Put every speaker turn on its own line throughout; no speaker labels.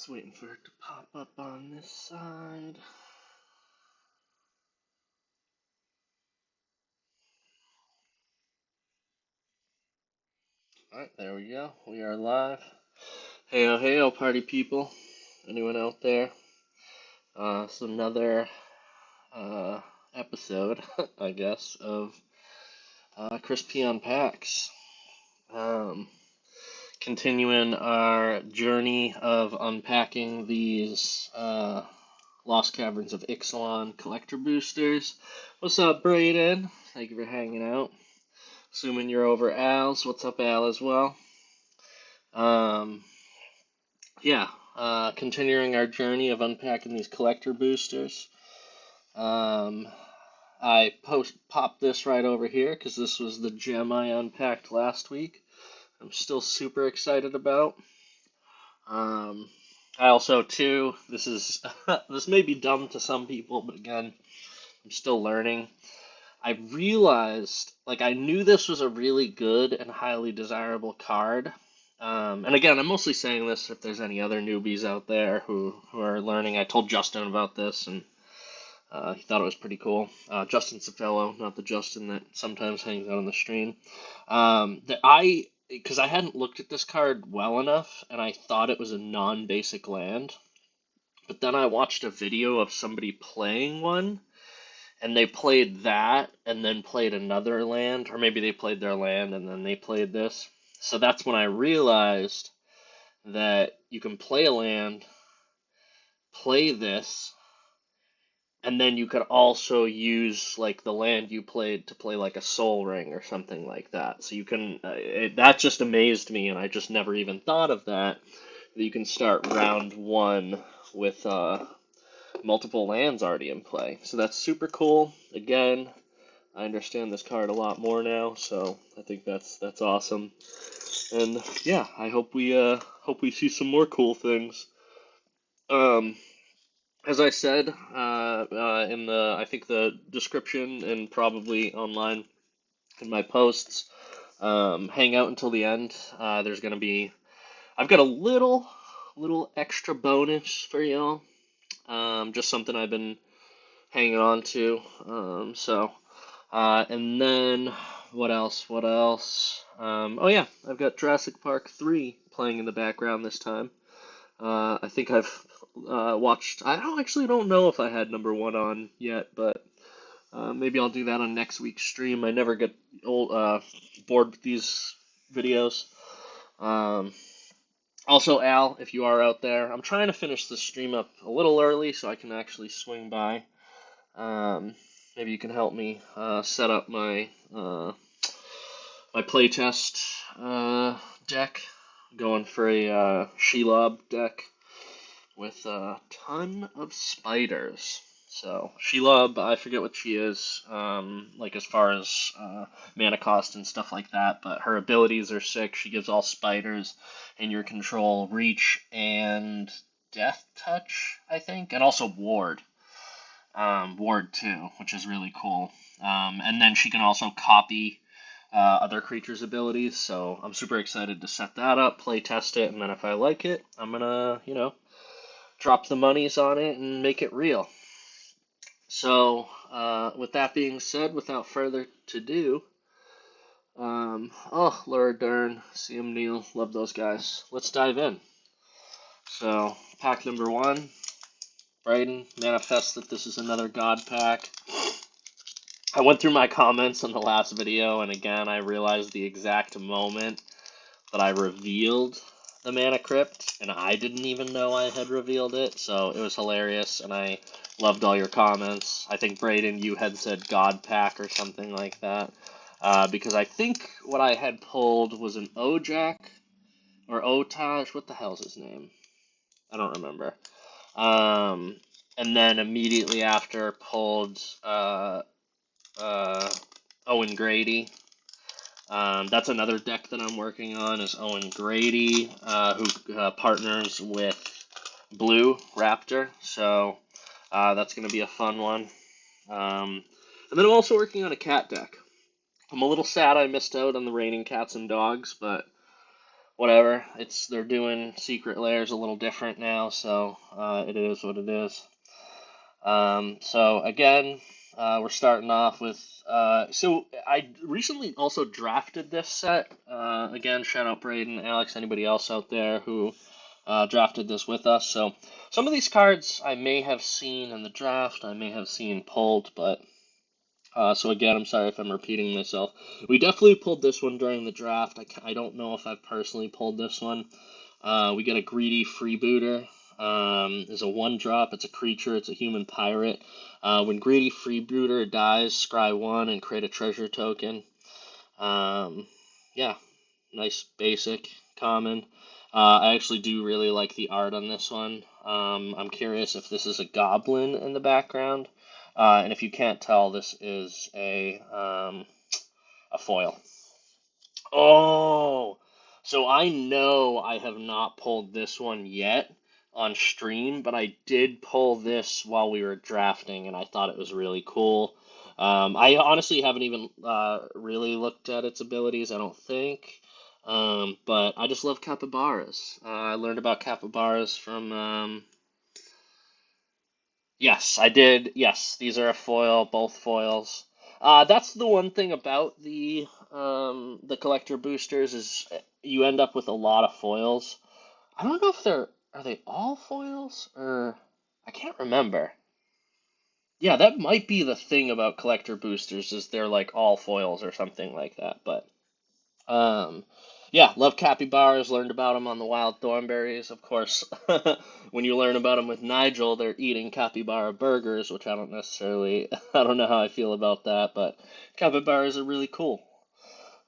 Just waiting for it to pop up on this side. Alright, there we go. We are live. Hey, party people. Anyone out there? It's another episode, I guess, of Crispy Unpacks. Continuing our journey of unpacking these Lost Caverns of Ixalan collector boosters. What's up, Brayden? Thank you for hanging out. Assuming you're over Al's. What's up, Al, as well? Continuing our journey of unpacking these collector boosters. I popped this right over here because this was the gem I unpacked last week. I'm still super excited about. I also, too, this may be dumb to some people, but again, I'm still learning. I realized, I knew this was a really good and highly desirable card. And again, I'm mostly saying this if there's any other newbies out there who are learning. I told Justin about this, and he thought it was pretty cool. Justin's a fellow, not the Justin that sometimes hangs out on the stream. Because I hadn't looked at this card well enough, and I thought it was a non-basic land. But then I watched a video of somebody playing one, and they played that, and then played another land, or maybe they played their land, and then they played this. So that's when I realized that you can play a land, play this, and then you could also use the land you played to play a Soul Ring or something like that. So you can that just amazed me, and I just never even thought of that. That you can start round one with multiple lands already in play. So that's super cool. Again, I understand this card a lot more now, so I think that's awesome. And yeah, I hope we see some more cool things. As I said in I think the description and probably online in my posts, hang out until the end. There's gonna be I've got a little extra bonus for y'all. Just something I've been hanging on to. And then what else? Oh yeah, I've got Jurassic Park 3 playing in the background this time. I think I've watched. Don't know if I had number one on yet, but maybe I'll do that on next week's stream. I never get bored with these videos. Also, Al, if you are out there, I'm trying to finish the stream up a little early so I can actually swing by. Maybe you can help me set up my my playtest deck. Going for a Shelob deck with a ton of spiders. So Shelob, I forget what she is, as far as mana cost and stuff like that, but her abilities are sick. She gives all spiders in your control reach and death touch, I think, and also ward. Ward 2, which is really cool. And then she can also copy other creatures' abilities, so I'm super excited to set that up, play test it, and then if I like it, I'm gonna, drop the monies on it and make it real. So, with that being said, without further ado, Laura Dern, CM Neal, love those guys. Let's dive in. So, pack number one. Brayden, manifest that this is another God pack. I went through my comments on the last video, and again, I realized the exact moment that I revealed the Mana Crypt, and I didn't even know I had revealed it, so it was hilarious, and I loved all your comments. I think, Brayden, you had said God pack or something like that, because I think what I had pulled was an Ojak, or Otaj, what the hell's his name? I don't remember. And then immediately after pulled Owen Grady. That's another deck that I'm working on is Owen Grady, who partners with Blue Raptor. So that's going to be a fun one. And then I'm also working on a cat deck. I'm a little sad I missed out on the Raining Cats and Dogs, but whatever. They're doing secret layers a little different now, so it is what it is. So again, we're starting off with. So I recently also drafted this set. Again, shout out Braden, Alex, anybody else out there who drafted this with us. So some of these cards I may have seen in the draft, I may have seen pulled, but so again, I'm sorry if I'm repeating myself. We definitely pulled this one during the draft. I don't know if I've personally pulled this one. We get a greedy freebooter. It's a 1-drop. It's a creature. It's a human pirate. When greedy freebooter dies, scry 1 and create a treasure token. Yeah, nice basic common. I actually do really like the art on this one. I'm curious if this is a goblin in the background. And if you can't tell, this is a foil. Oh, so I know I have not pulled this one yet on stream, but I did pull this while we were drafting, and I thought it was really cool. I honestly haven't even really looked at its abilities, I don't think. But I just love capybaras. I learned about capybaras from yes, I did. Yes, these are a foil, both foils. That's the one thing about the collector boosters is you end up with a lot of foils. I don't know if are they all foils or I can't remember. Yeah, that might be the thing about collector boosters is they're like all foils or something like that. But um, yeah, love capybaras. Learned about them on the wild thornberries. Of course, when you learn about them with Nigel, they're eating capybara burgers, which I don't necessarily, I don't know how I feel about that, but capybaras are really cool.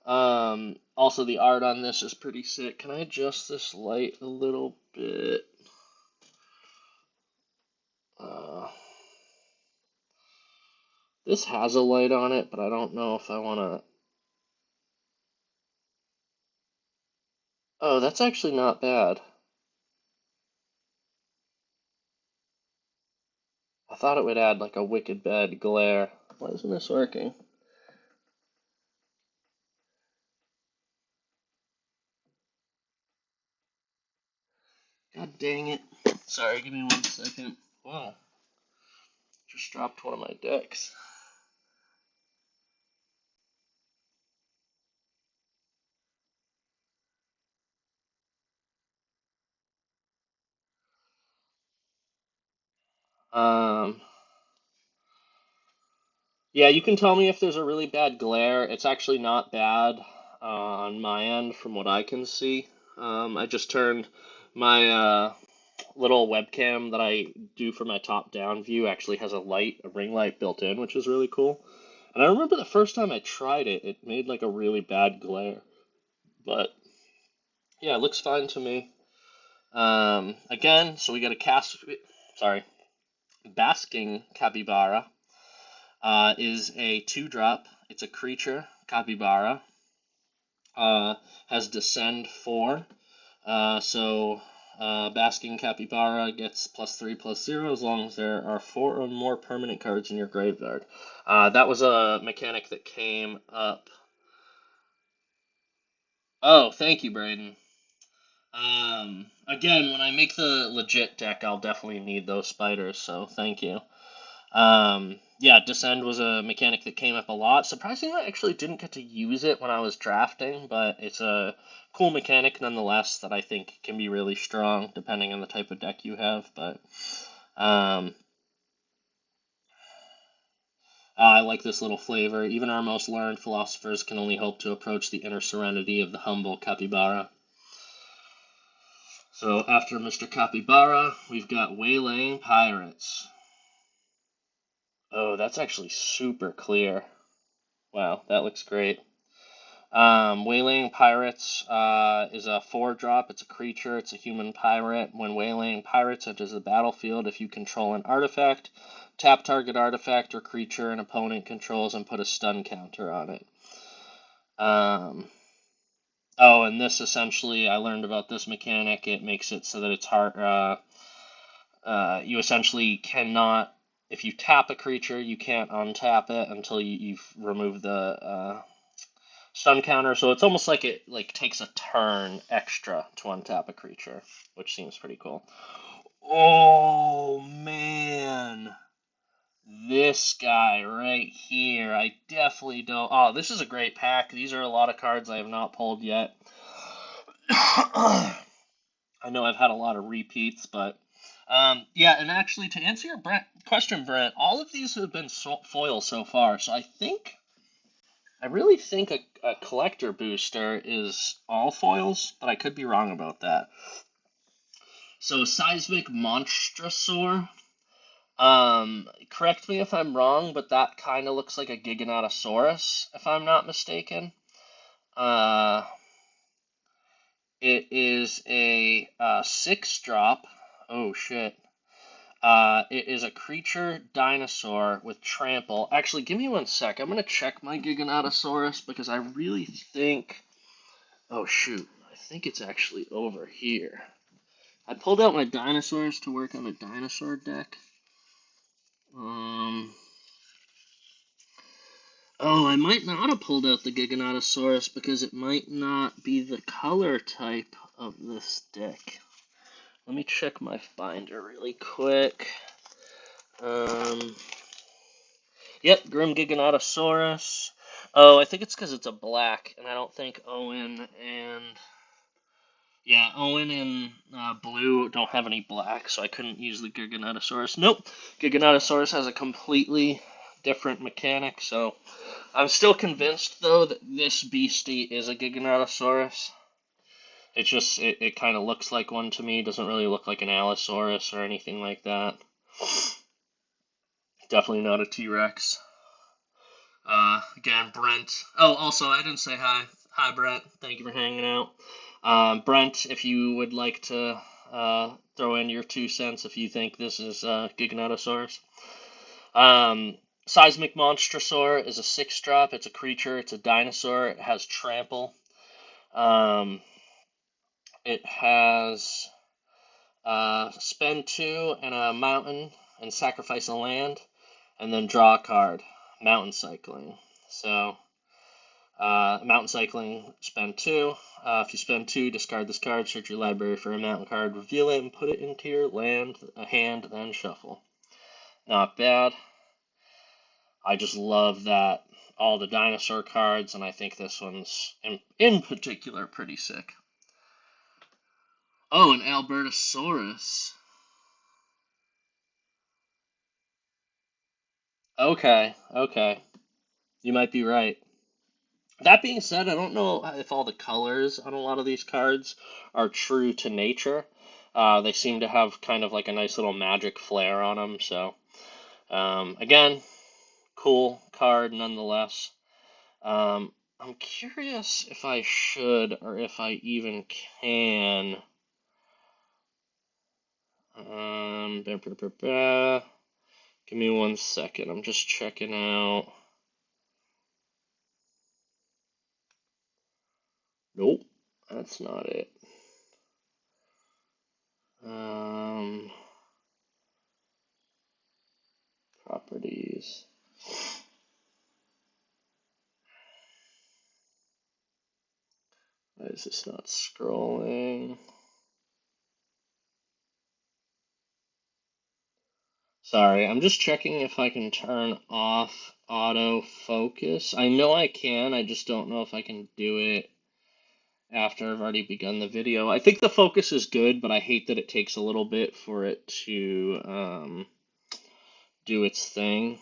Also, the art on this is pretty sick. Can I adjust this light a little bit? Uh, this has a light on it, but I don't know if I want to. Oh, that's actually not bad. I thought it would add like a wicked bad glare. Why isn't this working? God dang it. Sorry, give me 1 second. Wow, just dropped one of my decks. Um, yeah, you can tell me if there's a really bad glare. It's actually not bad on my end from what I can see. I just turned my little webcam that I do for my top-down view actually has a light, a ring light built in, which is really cool. And I remember the first time I tried it, it made like a really bad glare. But yeah, it looks fine to me. Again, so we got a sorry, basking capybara is a 2-drop. It's a creature capybara. Has descend 4. Basking capybara gets +3/+0 as long as there are 4 or more permanent cards in your graveyard. That was a mechanic that came up. Oh, thank you, Braden. Again, when I make the legit deck, I'll definitely need those spiders, so thank you. Yeah, Descend was a mechanic that came up a lot. Surprisingly, I actually didn't get to use it when I was drafting, but it's a cool mechanic nonetheless that I think can be really strong depending on the type of deck you have. But um, I like this little flavor. Even our most learned philosophers can only hope to approach the inner serenity of the humble capybara. So after Mr. Capybara, we've got Waylaying Pirates. Oh, that's actually super clear. Wow, that looks great. Waylaying Pirates is a 4-drop. It's a creature. It's a human pirate. When Waylaying Pirates enters the battlefield, if you control an artifact, tap target artifact or creature an opponent controls and put a stun counter on it. Oh, and this essentially, I learned about this mechanic. It makes it so that it's hard. You essentially cannot, if you tap a creature, you can't untap it until you've removed the stun counter, so it's almost like it like takes a turn extra to untap a creature, which seems pretty cool. Oh man, this guy right here, I definitely don't. Oh, this is a great pack. These are a lot of cards I have not pulled yet. I know I've had a lot of repeats, but yeah, and actually to answer your question, Brent, all of these have been foil so far, so I really think a collector booster is all foils, but I could be wrong about that. So Seismic Monstrosaur, correct me if I'm wrong, but that kind of looks like a Giganotosaurus, if I'm not mistaken. Uh, it is a 6-drop. Oh shit. It is a creature dinosaur with trample. Actually, give me one sec. I'm gonna check my Giganotosaurus because I really think. Oh shoot, I think it's actually over here. I pulled out my dinosaurs to work on a dinosaur deck. Um. Oh, I might not have pulled out the Giganotosaurus because it might not be the color type of this deck. Let me check my binder really quick. Um. Yep, Grim Giganotosaurus. Oh, I think it's because it's a black, and I don't think Owen and Blue don't have any black, so I couldn't use the Giganotosaurus. Nope, Giganotosaurus has a completely different mechanic, so I'm still convinced though that this beastie is a Giganotosaurus. It kind of looks like one to me. It doesn't really look like an Allosaurus or anything like that. Definitely not a T-Rex. Again, Brent. Oh, also, I didn't say hi. Hi, Brent. Thank you for hanging out. Brent, if you would like to throw in your 2 cents if you think this is Giganotosaurus. Seismic Monstrosaur is a 6-drop. It's a creature. It's a dinosaur. It has trample. Um, it has spend 2 and a mountain and sacrifice a land, and then draw a card. Mountain cycling. So mountain cycling, spend 2. If you spend 2, discard this card, search your library for a mountain card, reveal it, and put it into your hand, then shuffle. Not bad. I just love that all the dinosaur cards, and I think this one's in particular pretty sick. Oh, an Albertosaurus. Okay. You might be right. That being said, I don't know if all the colors on a lot of these cards are true to nature. They seem to have kind of like a nice little magic flair on them. So, again, cool card nonetheless. I'm curious if I should or if I even can. Give me one second. I'm just checking out. Nope, that's not it. Um, Properties. Why is this not scrolling? Sorry, I'm just checking if I can turn off autofocus. I know I can, I just don't know if I can do it after I've already begun the video. I think the focus is good, but I hate that it takes a little bit for it to do its thing.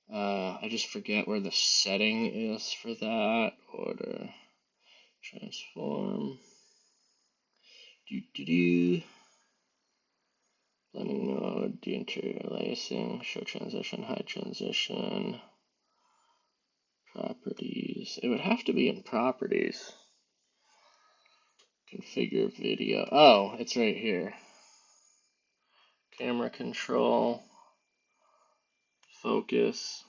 I just forget where the setting is for that. Order, transform, do. Blending mode, deinterlacing, show transition, hide transition, properties. It would have to be in properties. Configure video. Oh, it's right here. Camera control, focus.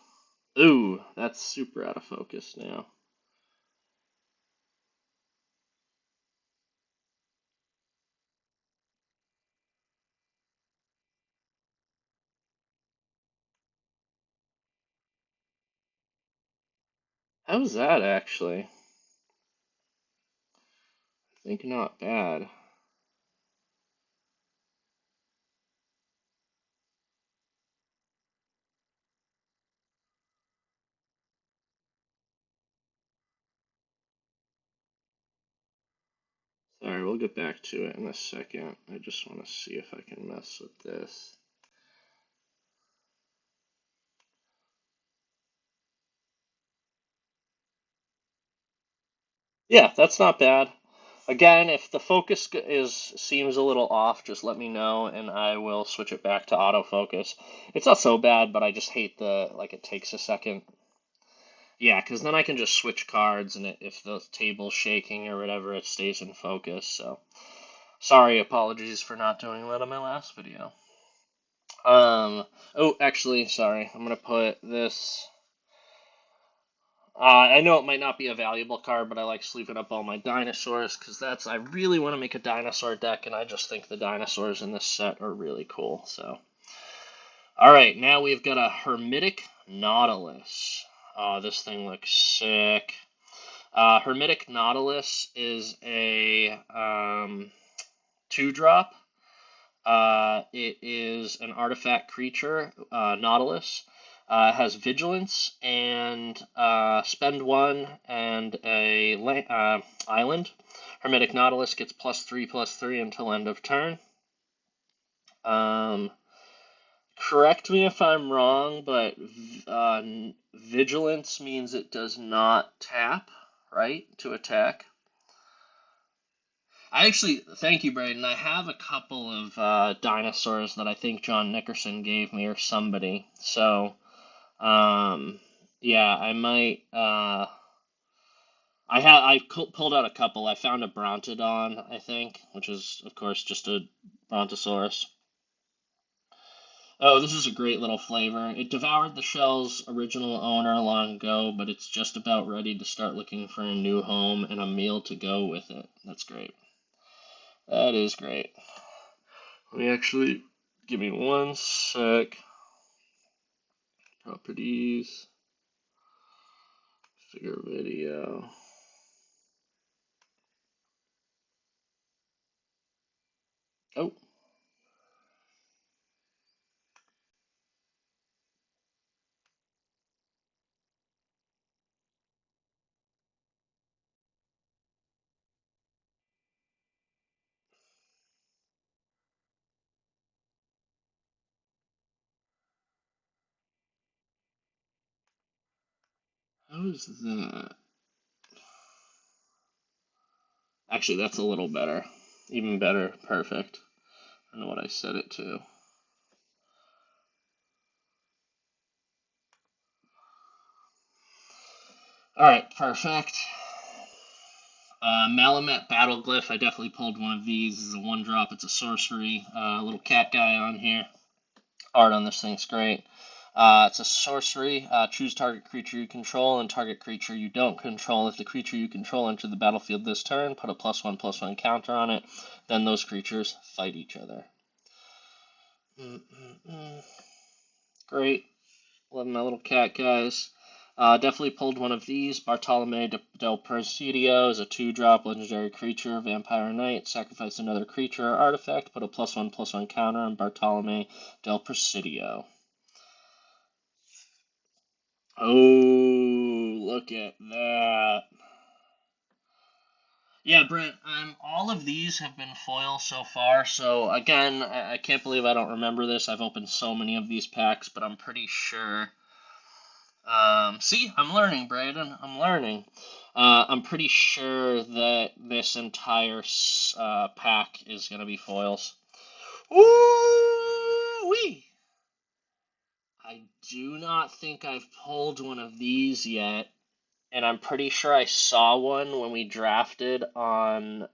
Ooh, that's super out of focus now. How's that actually? I think not bad. Sorry, we'll get back to it in a second. I just want to see if I can mess with this. Yeah, that's not bad. Again, if the focus is seems a little off, just let me know and I will switch it back to autofocus. It's not so bad, but I just hate the like it takes a second. Yeah, because then I can just switch cards and if the table's shaking or whatever, it stays in focus. So sorry, apologies for not doing that on my last video. Oh, actually, sorry. I'm gonna put this. I know it might not be a valuable card, but I like sleeving up all my dinosaurs because I really want to make a dinosaur deck, and I just think the dinosaurs in this set are really cool. So, all right, now we've got a Hermitic Nautilus. Oh, this thing looks sick. Hermitic Nautilus is a 2-drop. It is an artifact creature, Nautilus. Has vigilance and spend one and a island. Hermetic Nautilus gets +3/+3 until end of turn. Um, Correct me if I'm wrong, but vigilance means it does not tap, right, to attack. I actually, thank you, Braden. I have a couple of dinosaurs that I think John Nickerson gave me or somebody. So, yeah, I might. Pulled out a couple. I found a Brontodon, I think, which is of course just a Brontosaurus. Oh, this is a great little flavor. It devoured the shell's original owner long ago, but it's just about ready to start looking for a new home and a meal to go with it. That's great. That is great. Let me actually give me one sec. Properties, figure video. Oh, how is that? Actually, that's a little better. Even better. Perfect. I don't know what I set it to. Alright, perfect. Malamet Battleglyph. I definitely pulled one of these. This is a 1-drop. It's a sorcery. Little cat guy on here. Art on this thing's great. It's a sorcery. Choose target creature you control and target creature you don't control. If the creature you control entered the battlefield this turn, put a +1/+1 counter on it. Then those creatures fight each other. Great. Love my little cat guys. Definitely pulled one of these. Bartolome del Presidio is a 2-drop legendary creature, Vampire Knight. Sacrifice another creature or artifact. Put a +1/+1 counter on Bartolome del Presidio. Oh, look at that. Yeah, Brent, all of these have been foil so far, so again, I can't believe I don't remember this. I've opened so many of these packs, but I'm pretty sure. See, I'm learning, Braden. I'm learning. I'm pretty sure that this entire pack is going to be foils. Ooh-wee! I do not think I've pulled one of these yet. And I'm pretty sure I saw one when we drafted on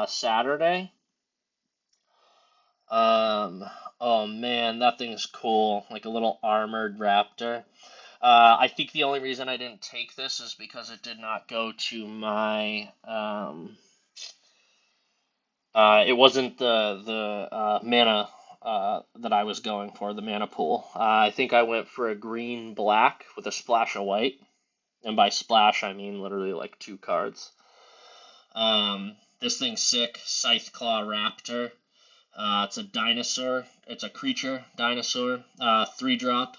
Saturday. Um, oh man, that thing's cool, like a little armored raptor. I think the only reason I didn't take this is because it did not go to my. It wasn't the mana that I was going for, the mana pool. I think I went for a green black with a splash of white. And by splash, I mean literally like 2 cards. This thing's sick. Scythe Claw Raptor. It's a dinosaur. It's a creature, dinosaur. 3-drop.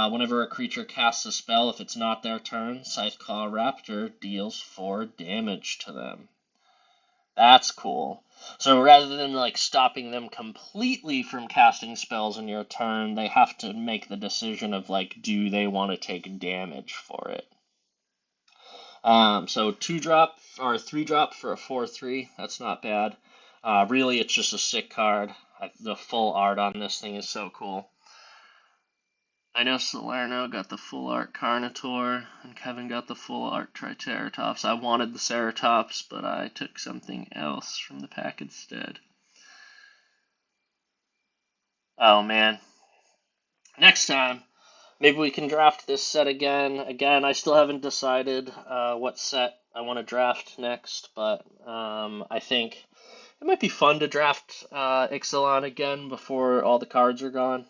Whenever a creature casts a spell, if it's not their turn, Scythe Claw Raptor deals 4 damage to them. That's cool. So rather than like stopping them completely from casting spells in your turn, they have to make the decision of like, do they want to take damage for it? So 2-drop or 3-drop for a 4/3. That's not bad. Really, it's just a sick card. The full art on this thing is so cool. I know Salerno got the full art Carnotaur, and Kevin got the full art Triceratops. I wanted the Ceratops, but I took something else from the pack instead. Oh man. Next time, maybe we can draft this set again. Again, I still haven't decided what set I want to draft next, but I think it might be fun to draft Ixalan again before all the cards are gone.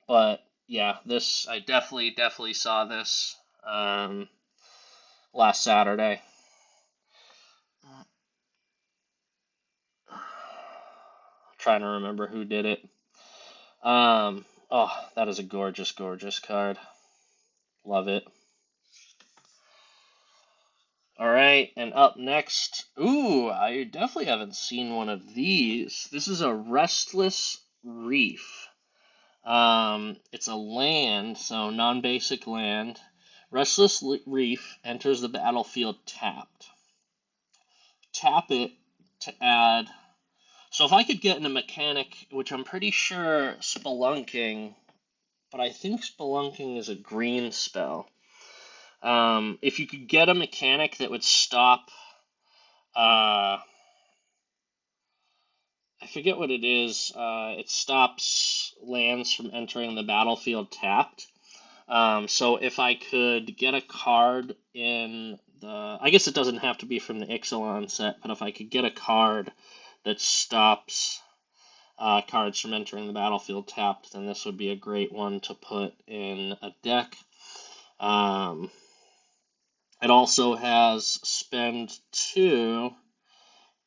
But yeah, this I definitely saw this last Saturday. Trying to remember who did it. Oh, that is a gorgeous card. Love it. All right, and up next, ooh, I definitely haven't seen one of these. This is a Restless Reef. It's a land, so non-basic land. Restless Reef enters the battlefield tapped. Tap it to add. So if I could get in a mechanic, which I'm pretty sure Spelunking, but I think Spelunking is a green spell. If you could get a mechanic that would stop, I forget what it is. It stops lands from entering the battlefield tapped. So if I could get a card in the, I guess it doesn't have to be from the Ixalan set, but if I could get a card that stops cards from entering the battlefield tapped, then this would be a great one to put in a deck. It also has spend 2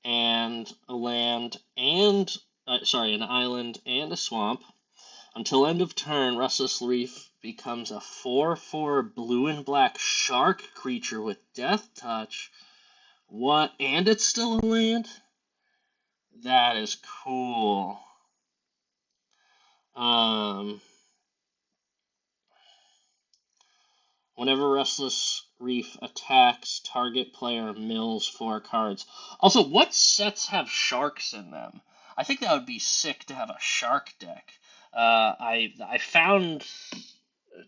and a land and, an island and a swamp. Until end of turn, Restless Reef becomes a 4/4 blue and black shark creature with death touch. What? And it's still a land? That is cool. Whenever Restless Reef attacks, target player mills 4 cards. Also, what sets have sharks in them? I think that would be sick to have a shark deck. I found.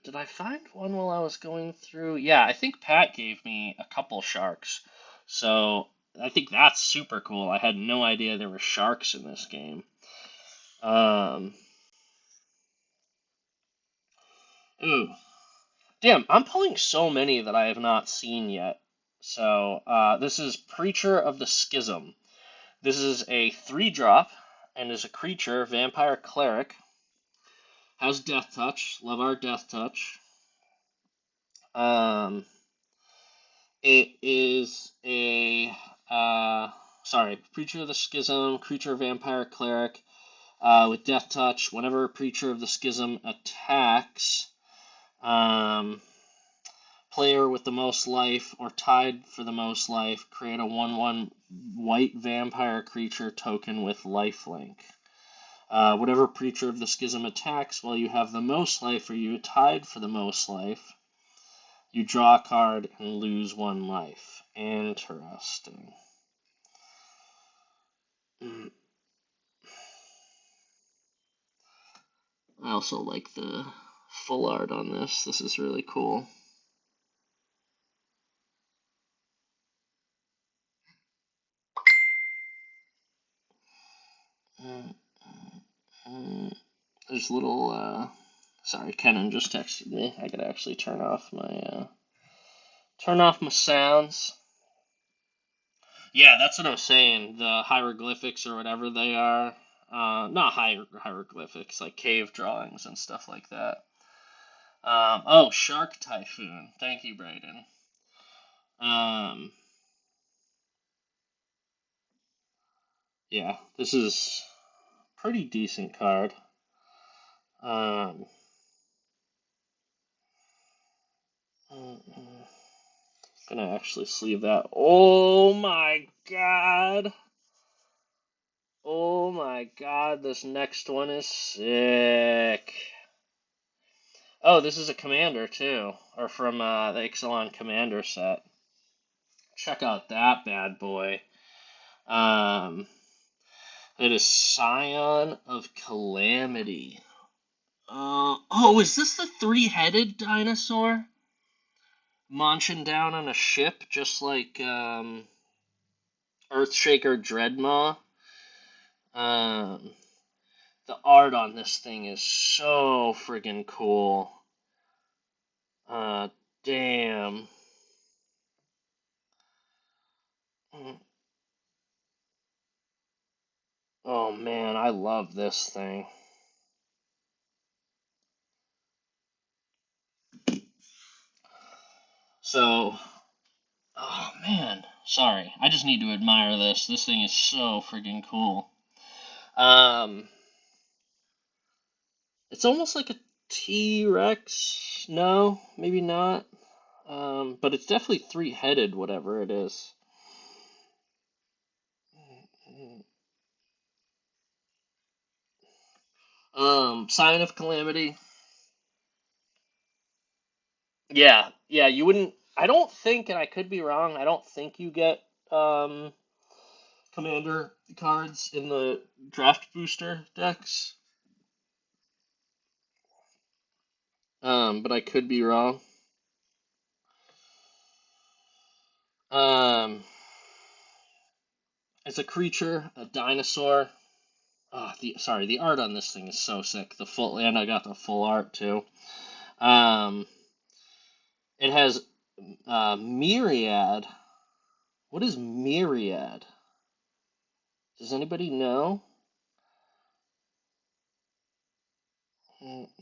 Did I find one while I was going through? Yeah, I think Pat gave me a couple sharks. So I think that's super cool. I had no idea there were sharks in this game. Ooh. Damn, I'm pulling so many that I have not seen yet. So, this is Preacher of the Schism. This is a 3-drop and is a creature, vampire cleric. Has death touch. Love our death touch. It is a Preacher of the Schism, creature, vampire cleric, with death touch. Whenever a Preacher of the Schism attacks, player with the most life or tied for the most life, create a 1/1 white vampire creature token with lifelink. Whatever Preacher of the Schism attacks while you have the most life or you tied for the most life, you draw a card and lose 1 life. Interesting. I also like the full art on this. This is really cool. There's little, sorry, Kenan just texted me. I gotta actually turn off my sounds. Yeah, that's what I was saying. The hieroglyphics or whatever they are. Not hieroglyphics, like cave drawings and stuff like that. Oh, Shark Typhoon. Thank you, Brayden. Um, yeah, this is a pretty decent card. Um, gonna actually sleeve that. Oh my god! Oh my god, this next one is sick. Oh, this is a commander too, or from the Ixalan commander set. Check out that bad boy. Um, it is Scion of Calamity. Oh, is this the three-headed dinosaur? Munching down on a ship, just like Earthshaker Dreadmaw. Um, the art on this thing is so friggin' cool. Uh, damn. Oh man, I love this thing. So, oh man, sorry. I just need to admire this. This thing is so friggin' cool. Um, it's almost like a T-Rex. No, maybe not. But it's definitely three-headed, whatever it is. Sign of Calamity. Yeah, yeah, you wouldn't. I don't think, and I could be wrong. I don't think you get um commander cards in the draft booster decks. But I could be wrong. Um, it's a creature, a dinosaur. The art on this thing is so sick. And I got the full art too. Um, it has myriad. What is myriad? Does anybody know?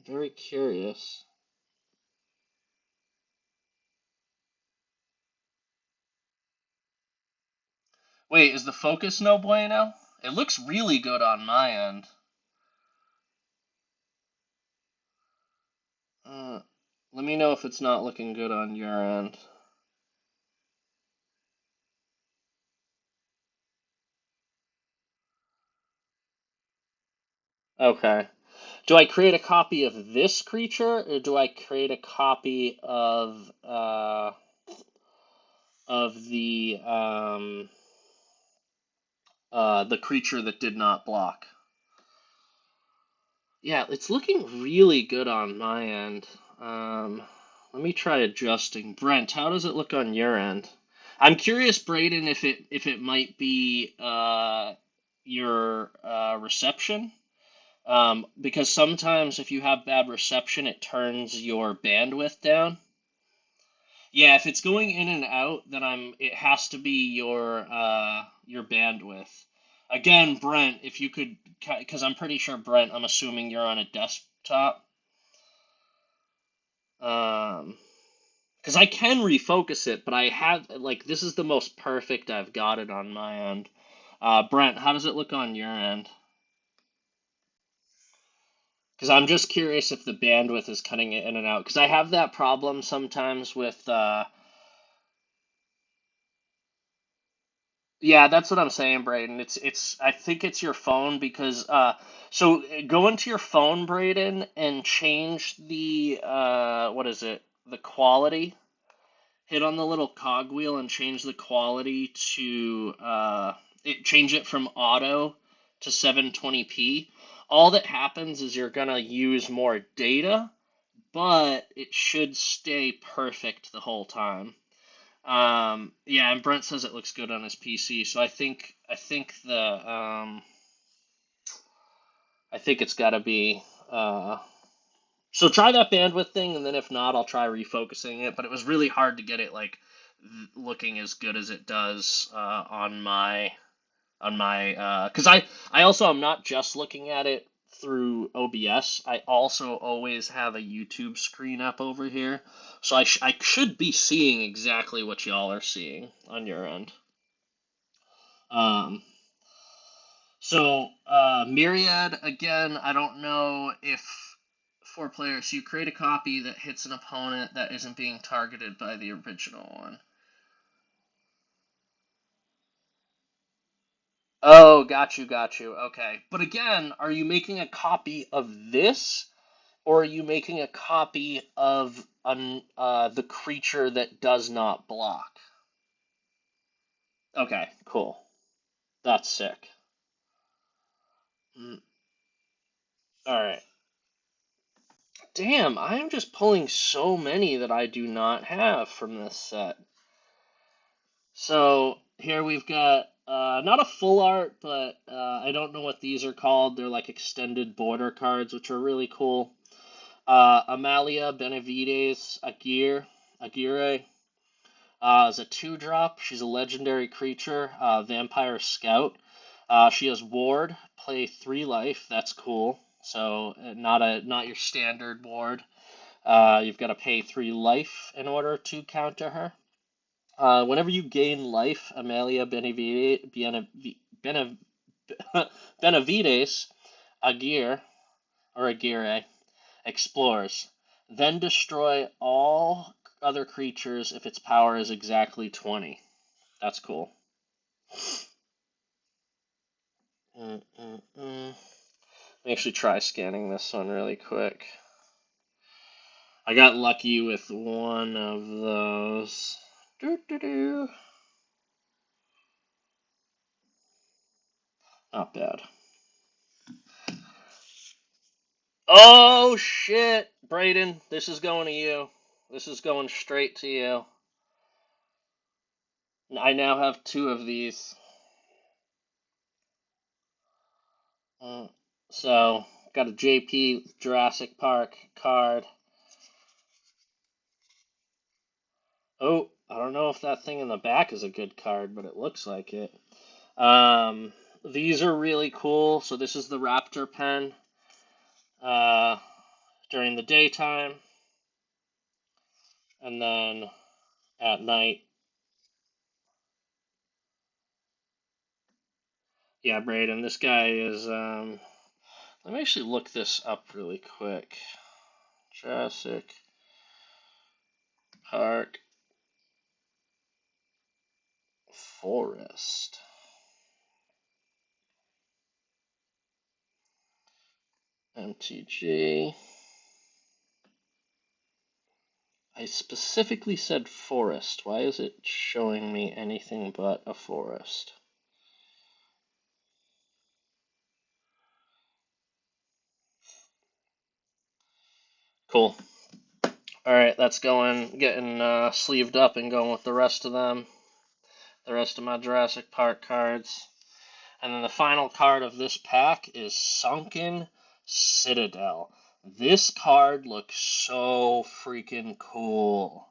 Very curious. Wait, is the focus no bueno? It looks really good on my end. Uh, Let me know if it's not looking good on your end. Okay. Do I create a copy of this creature, or do I create a copy of the creature that did not block? Yeah, it's looking really good on my end. Let me try adjusting. Brent, how does it look on your end? I'm curious, Braden, if it might be your reception. Because sometimes if you have bad reception, it turns your bandwidth down. Yeah, if it's going in and out, then it has to be your bandwidth. Again, Brent, if you could, because I'm pretty sure Brent, I'm assuming you're on a desktop. Because I can refocus it, but I have like this is the most perfect I've got it on my end. Brent, how does it look on your end? Because I'm just curious if the bandwidth is cutting it in and out. Because I have that problem sometimes with yeah, that's what I'm saying, Braden. I think it's your phone because go into your phone, Braden, and change the what is it? The quality. Hit on the little cogwheel and change the quality to change it from auto to 720p. All that happens is you're gonna use more data, but it should stay perfect the whole time. Yeah, and Brent says it looks good on his PC, so I think it's got to be so try that bandwidth thing, and then if not, I'll try refocusing it. But it was really hard to get it like looking as good as it does on my because I also I'm not just looking at it through OBS, I also always have a YouTube screen up over here, so I should be seeing exactly what y'all are seeing on your end. Um, Myriad, again, I don't know if 4 players, so you create a copy that hits an opponent that isn't being targeted by the original one. Oh, got you. Okay. But again, are you making a copy of this, or are you making a copy of the creature that does not block? Okay, cool. That's sick. Mm, all right. Damn, I am just pulling so many that I do not have from this set. So here we've got not a full art, but I don't know what these are called. They're like extended border cards, which are really cool. Amalia Benavides Aguirre is a 2-drop. She's a legendary creature, vampire scout. She has ward, play 3 life. That's cool. So not your standard ward. You've got to pay 3 life in order to counter her. Whenever you gain life, Amalia Benavides Aguirre explores. Then destroy all other creatures if its power is exactly 20. That's cool. Let me actually try scanning this one really quick. I got lucky with one of those. Doo-doo-doo. Not bad. Oh shit, Brayden, this is going to you. This is going straight to you. I now have 2 of these. Uh, so, got a JP Jurassic Park card. Oh, I don't know if that thing in the back is a good card, but it looks like it. Um, these are really cool. So this is the Raptor pen uh, during the daytime, and then at night. Yeah, Braden, this guy is. Let me actually look this up really quick. Jurassic Park Forest. MTG. I specifically said forest. Why is it showing me anything but a forest? Cool. Alright, that's getting sleeved up and going with the rest of them. The rest of my Jurassic Park cards. And then the final card of this pack is Sunken Citadel. This card looks so freaking cool.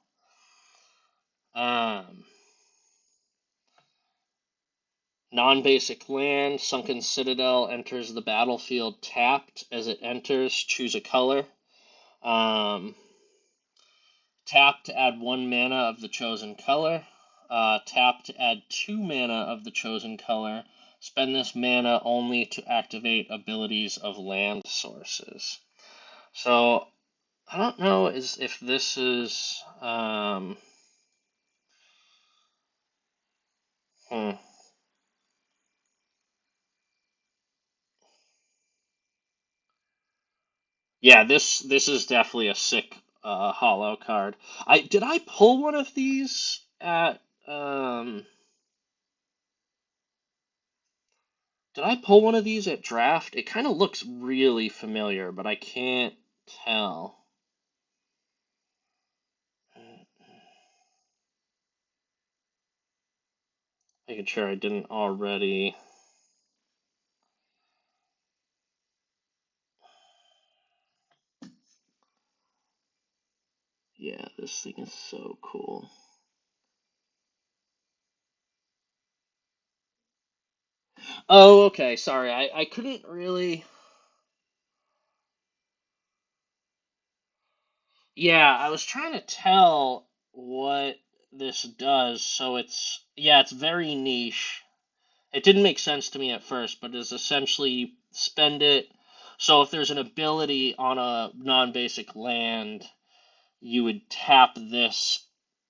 Non-basic land, Sunken Citadel enters the battlefield tapped. As it enters, choose a color. Tap to add 1 mana of the chosen color. Tap to add 2 mana of the chosen color. Spend this mana only to activate abilities of land sources. So, I don't know if this is... hmm. Yeah, this is definitely a sick hollow card. Did I pull one of these at did I pull one of these at draft? It kind of looks really familiar, but I can't tell. Making sure I didn't already. Yeah, this thing is so cool. Oh, okay. Sorry, I couldn't really. Yeah, I was trying to tell what this does. So yeah, it's very niche. It didn't make sense to me at first, but it's essentially spend it. So if there's an ability on a non-basic land, you would tap this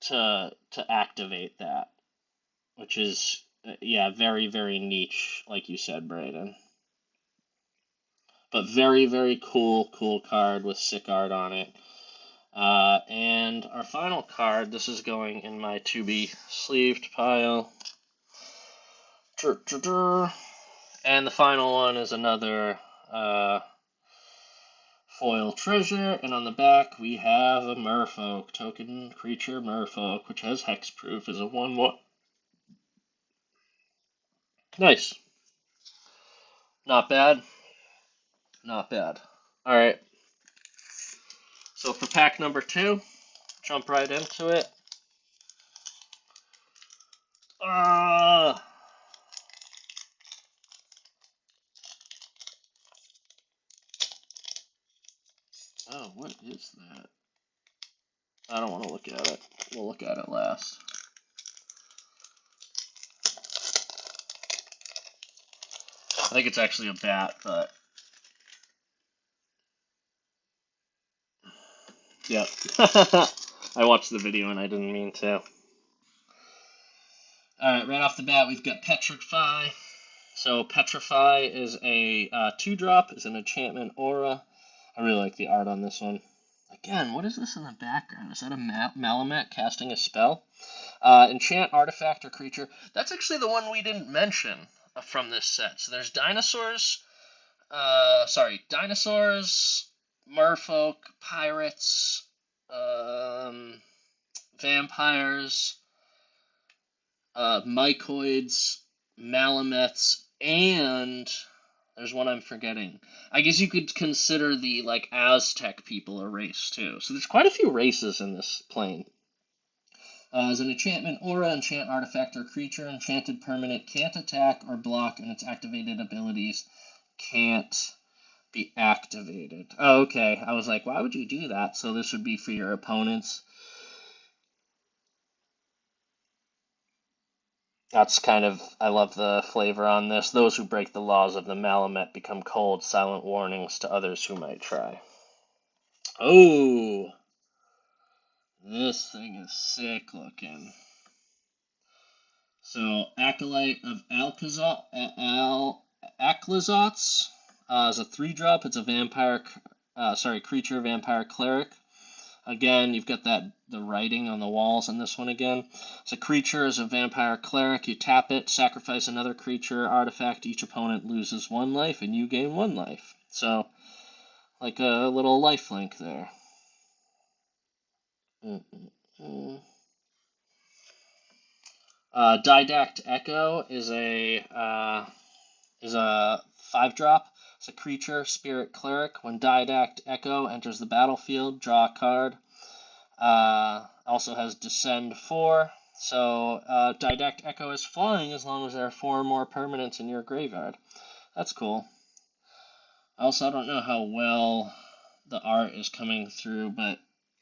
to activate that, which is yeah, very very niche, like you said, Brayden. But very very cool card with sick art on it. And our final card, this is going in my to be sleeved pile. And the final one is another foil treasure, and on the back we have a merfolk, token creature merfolk, which has hexproof, is a 1/1. Nice. Not bad. Not bad. Alright, so for pack number 2, jump right into it. Uh, oh, what is that? I don't want to look at it. We'll look at it last. I think it's actually a bat, but yeah. I watched the video and I didn't mean to. Alright, right off the bat, we've got Petrify. So Petrify is a 2-drop, is an enchantment aura. I really like the art on this one. Again, what is this in the background? Is that a Malamet casting a spell? Enchant artifact or creature. That's actually the one we didn't mention from this set. So there's dinosaurs, dinosaurs, merfolk, pirates, vampires, mycoids, malamets, and there's one I'm forgetting. I guess you could consider the like Aztec people a race too. So there's quite a few races in this plane. As an enchantment aura, enchant artifact or creature, enchanted permanent can't attack or block, and its activated abilities can't be activated. Oh, okay. I was like, why would you do that? So this would be for your opponents. That's kind of, I love the flavor on this. Those who break the laws of the Malamet become cold, silent warnings to others who might try. Oh, this thing is sick looking. So, Acolyte of Aclazots is a 3-drop. It's a creature, vampire cleric. Again, you've got the writing on the walls in this one again. It's a creature, is a vampire cleric. You tap it, sacrifice another creature, artifact. Each opponent loses 1 life, and you gain 1 life. So, like a little lifelink there. Didact Echo is a 5-drop. It's a creature, spirit cleric. When Didact Echo enters the battlefield, draw a card. Also has Descend 4. So Didact Echo is flying as long as there are 4 more permanents in your graveyard. That's cool. Also, I don't know how well the art is coming through, but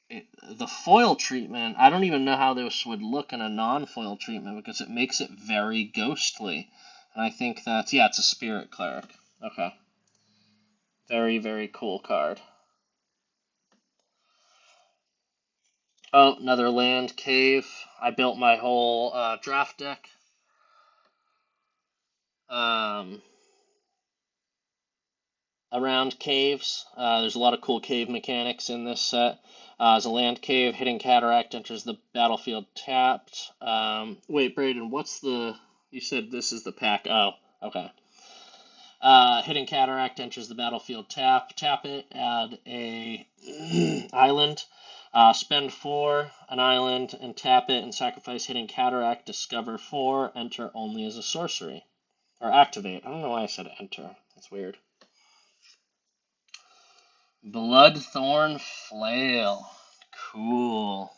the foil treatment, I don't even know how this would look in a non-foil treatment because it makes it very ghostly. And I think that's, yeah, it's a spirit cleric. Okay. Very, very cool card. Oh, another land cave. I built my whole draft deck. Around caves. There's a lot of cool cave mechanics in this set. As a land cave, hitting Cataract enters the battlefield tapped. Wait, Braden, what's the... You said this is the pack. Oh, okay. Hitting Cataract enters the battlefield tap. Tap it, add a island. Spend 4, an island, and tap it and sacrifice hitting Cataract. Discover 4, enter only as a sorcery. Or activate. I don't know why I said enter. That's weird. Bloodthorn Flail. Cool.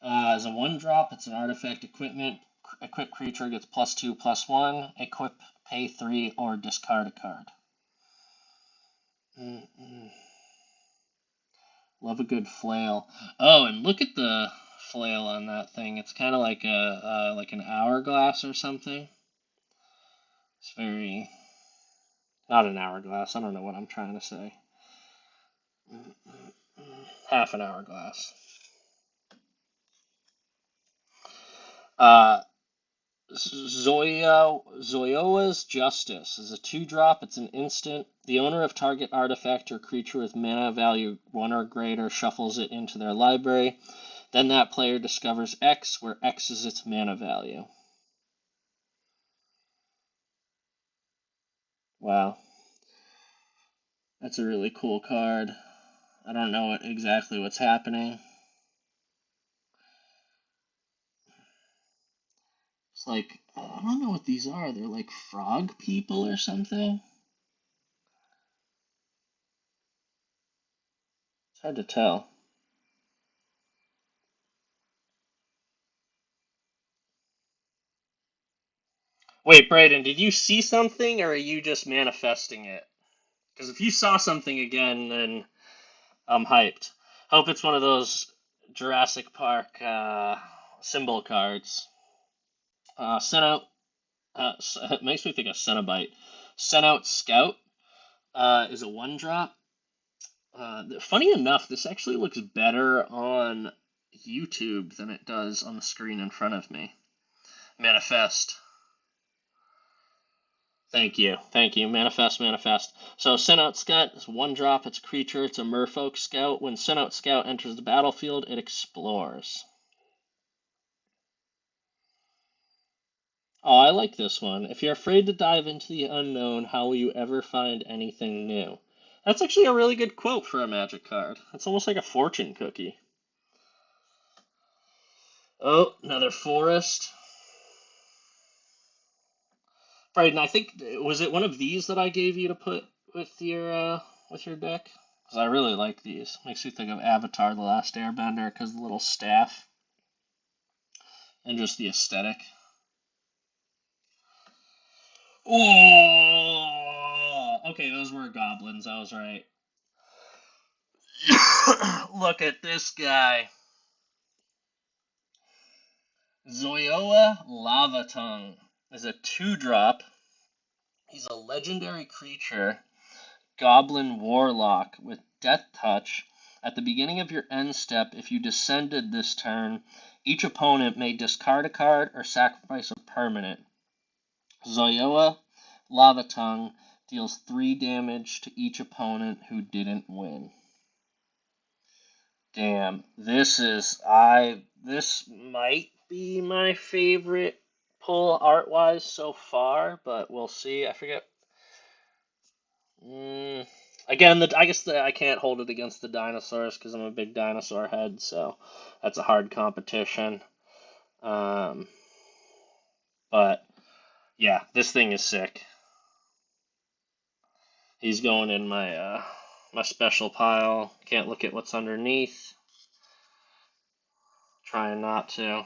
As a 1-drop, it's an artifact equipment. Equip creature gets +2/+1. Equip, pay 3, or discard a card. Love a good flail. Oh, and look at the flail on that thing. It's kind of like a like an hourglass or something. It's very not an hourglass. I don't know what I'm trying to say. Half an hourglass. Uh, Zoyoa's Justice is a 2-drop. It's an instant. The owner of target artifact or creature with mana value 1 or greater shuffles it into their library. Then that player discovers X, where X is its mana value. Wow. That's a really cool card. I don't know exactly what's happening. It's like, I don't know what these are. They're like frog people or something? It's hard to tell. Wait, Brayden, did you see something or are you just manifesting it? Because if you saw something again, then I'm hyped. Hope it's one of those Jurassic Park symbol cards. Sent out, it makes me think of Cenobite. Sent out Scout is a 1-drop. Funny enough, this actually looks better on YouTube than it does on the screen in front of me. Manifest. Thank you. Thank you. Manifest, manifest. So, Sent Out Scout is 1-drop. It's a creature. It's a merfolk scout. When Sent Out Scout enters the battlefield, it explores. Oh, I like this one. If you're afraid to dive into the unknown, how will you ever find anything new? That's actually a really good quote for a Magic card. It's almost like a fortune cookie. Oh, another forest. Brayden, I think was it one of these that I gave you to put with your deck? Because I really like these. Makes me think of Avatar: The Last Airbender because the little staff and just the aesthetic. Oh, okay, those were goblins. I was right. Look at this guy, Zoyoa Lava Tongue is a 2-drop. He's a legendary creature Goblin Warlock with Death Touch. At the beginning of your end step, if you descended this turn, each opponent may discard a card or sacrifice a permanent. Zoyoa Lava Tongue deals 3 damage to each opponent who didn't win. Damn, this might be my favorite pull art-wise so far, but we'll see. I forget. Again, I guess I can't hold it against the dinosaurs because I'm a big dinosaur head, so that's a hard competition. Um, but yeah, this thing is sick. He's going in my special pile. Can't look at what's underneath. Trying not to.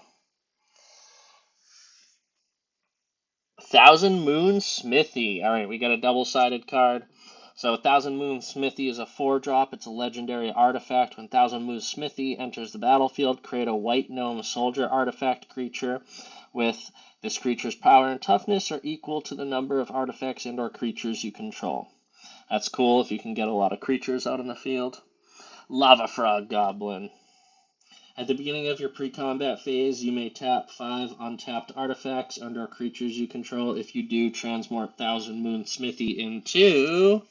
Thousand Moon Smithy. All right, we got a double-sided card. So Thousand Moon Smithy is a 4-drop. It's a legendary artifact. When Thousand Moon Smithy enters the battlefield, create a white gnome soldier artifact creature with this creature's power and toughness are equal to the number of artifacts and or creatures you control. That's cool if you can get a lot of creatures out in the field. Lava Frog Goblin. At the beginning of your pre-combat phase, you may tap 5 untapped artifacts under creatures you control. If you do, transmort Thousand Moon Smithy into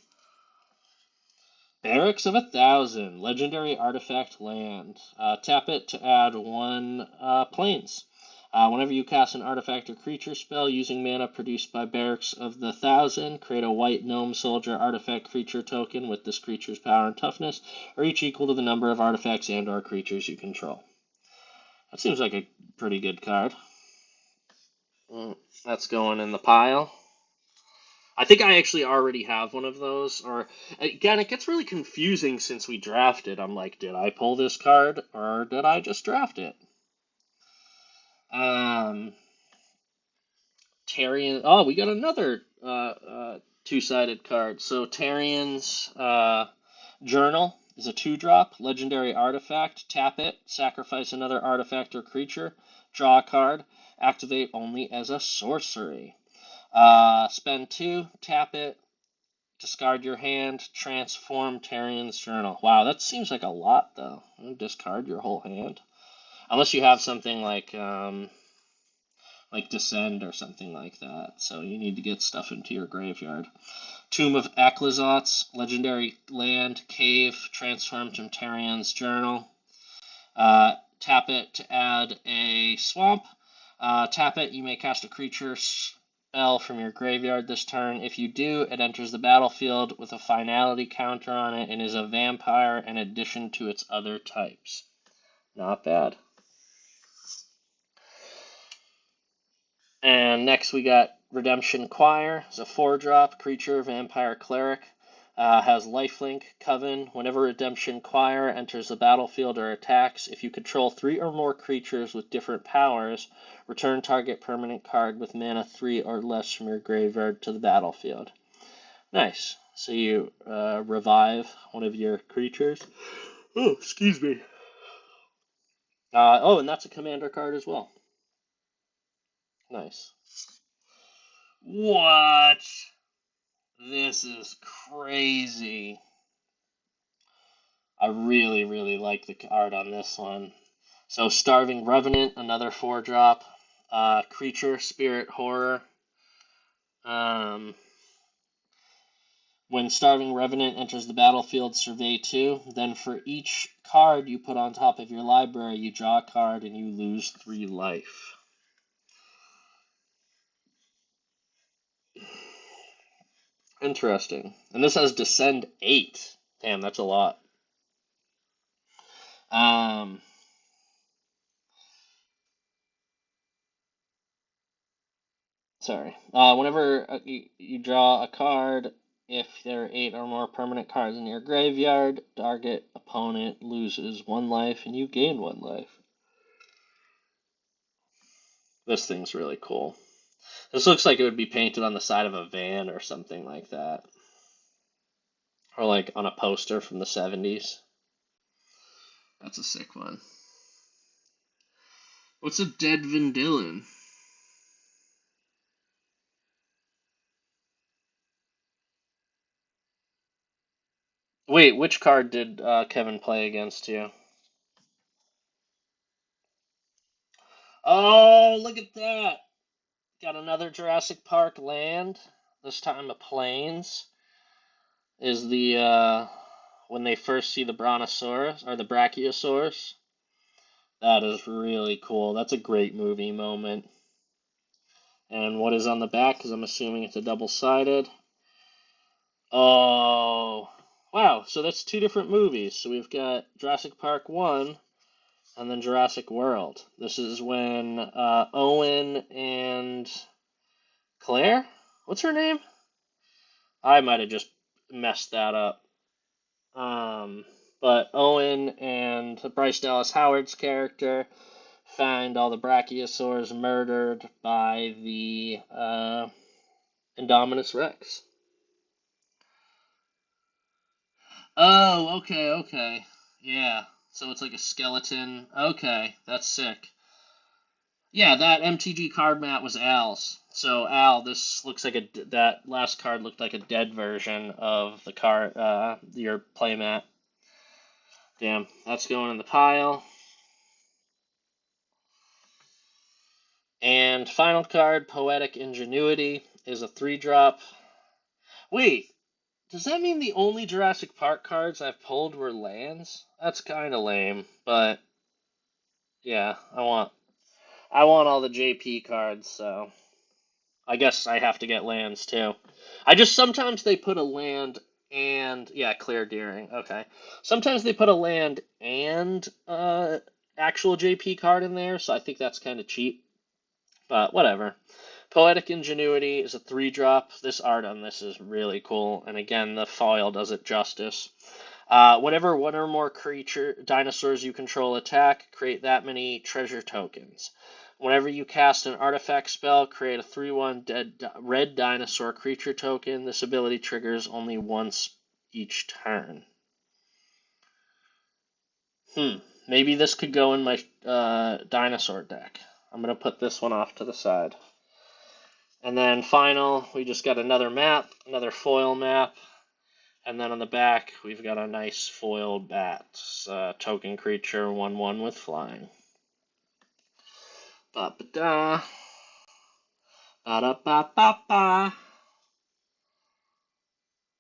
Barracks of 1,000, legendary artifact land. Tap it to add 1 planes. Whenever you cast an artifact or creature spell using mana produced by Barracks of the 1,000, create a white gnome soldier artifact creature token with this creature's power and toughness, or each equal to the number of artifacts and or creatures you control. That seems like a pretty good card. That's going in the pile. I think I actually already have one of those. Or again, it gets really confusing since we drafted. I'm like, did I pull this card or did I just draft it? Tarion. Oh, we got another 2-sided card. So Tarion's Journal is a 2-drop, legendary artifact. Tap it, sacrifice another artifact or creature, draw a card, activate only as a sorcery. Spend 2, tap it, discard your hand, transform Tarian's Journal. Wow, that seems like a lot, though. Discard your whole hand. Unless you have something like Descend or something like that. So you need to get stuff into your graveyard. Tomb of Ecclesots, legendary land, cave, transform to Tarian's Journal. Tap it to add a swamp. Tap it, you may cast a creature spell from your graveyard this turn. If you do, it enters the battlefield with a finality counter on it and is a vampire in addition to its other types. Not bad. And next we got Redemption Choir. It's a 4-drop creature, vampire cleric. Has lifelink, Coven. Whenever Redemption Choir enters the battlefield or attacks, if you control 3 or more creatures with different powers, return target permanent card with mana 3 or less from your graveyard to the battlefield. Nice. So you revive one of your creatures. Oh, excuse me. And that's a commander card as well. Nice. What? This is crazy. I really, really like the art on this one. So Starving Revenant, another 4-drop. Creature, Spirit, Horror. When Starving Revenant enters the battlefield, survey 2. Then for each card you put on top of your library, you draw a card and you lose 3 life. Interesting. And this has Descend 8. Damn, that's a lot. Sorry. Whenever you draw a card, if there are 8 or more permanent cards in your graveyard, target opponent loses 1 life and you gain 1 life. This thing's really cool. This looks like it would be painted on the side of a van or something like that. Or like on a poster from the 70s. That's a sick one. What's a Dead Vindilin? Wait, which card did Kevin play against you? Oh, look at that! Got another Jurassic Park land. This time a Plains. Is the when they first see the Brontosaurus or the Brachiosaurus. That is really cool. That's a great movie moment. And what is on the back? Because I'm assuming it's a double-sided. Oh, wow. So that's 2 different movies. So we've got Jurassic Park 1 and then Jurassic World. This is when Owen and Claire? What's her name? I might have just messed that up. But Owen and Bryce Dallas Howard's character find all the Brachiosaurs murdered by the Indominus Rex. Oh, okay. Yeah, so it's like a skeleton. Okay, that's sick. Yeah, that MTG card mat was Al's. So Al, this looks like that last card looked like a dead version of the card, your playmat. Damn, that's going in the pile. And final card, Poetic Ingenuity, is a 3-drop. Wait, does that mean the only Jurassic Park cards I've pulled were lands? That's kind of lame, but yeah, I want all the JP cards, so I guess I have to get lands too. Sometimes they put a land and yeah, Clear Deering. Okay. Sometimes they put a land and actual JP card in there, so I think that's kind of cheap. But whatever. Poetic Ingenuity is a 3-drop. This art on this is really cool, and again, the foil does it justice. Whenever 1 or more dinosaurs you control attack, create that many treasure tokens. Whenever you cast an artifact spell, create a 3/1 red dinosaur creature token. This ability triggers only once each turn. Maybe this could go in my dinosaur deck. I'm gonna put this one off to the side. And then final, we just got another map, another foil map. And then on the back, we've got a nice foiled bat. Token creature, 1/1 with flying. Ba-ba-da. Ba-da-ba-ba-ba.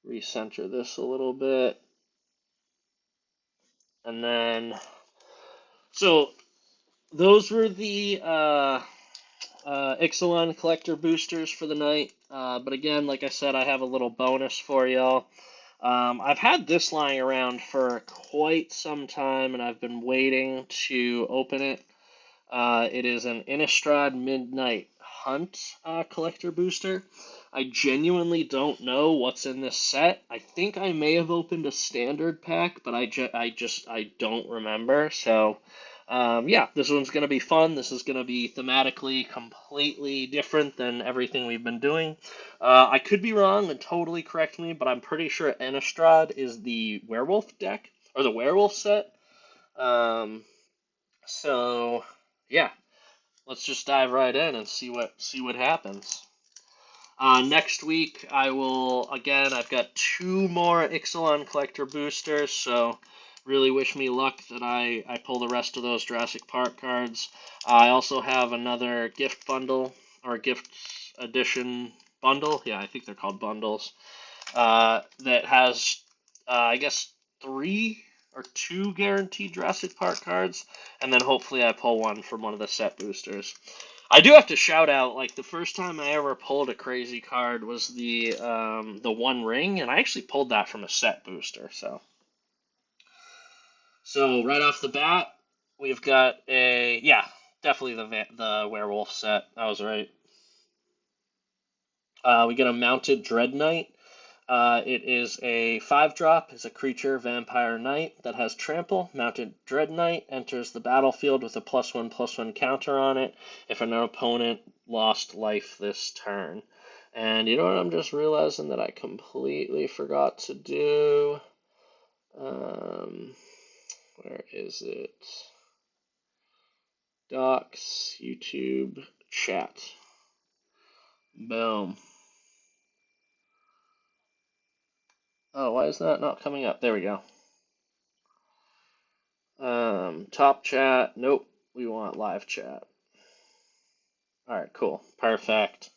Recenter this a little bit. And then, so those were the Ixalan collector boosters for the night. But again, like I said, I have a little bonus for y'all. I've had this lying around for quite some time, and I've been waiting to open it. It is an Innistrad Midnight Hunt collector booster. I genuinely don't know what's in this set. I think I may have opened a standard pack, but I don't remember. So, yeah, this one's gonna be fun. This is gonna be thematically completely different than everything we've been doing. I could be wrong and totally correct me, but I'm pretty sure Innistrad is the werewolf deck or the werewolf set. Um, so yeah, let's just dive right in and see what happens. Next week, I will, again, I've got 2 more Ixalan collector boosters, so really wish me luck that I pull the rest of those Jurassic Park cards. I also have another gift bundle, or gift edition bundle, yeah, I think they're called bundles, that has, I guess, 3 or 2 guaranteed Jurassic Park cards, and then hopefully I pull one from one of the set boosters. I do have to shout out, like, the first time I ever pulled a crazy card was the One Ring, and I actually pulled that from a set booster. So right off the bat, we've got definitely the werewolf set. I was right. We get a mounted Dread Knight. It is a 5-drop. It's a creature, vampire knight that has trample. Mounted Dread Knight enters the battlefield with a +1/+1 counter on it if an opponent lost life this turn. And you know what? I'm just realizing that I completely forgot to do. Where is it? Docs, YouTube, chat. Boom. Oh, why is that not coming up? There we go. Top chat. Nope. We want live chat. Alright, cool. Perfect.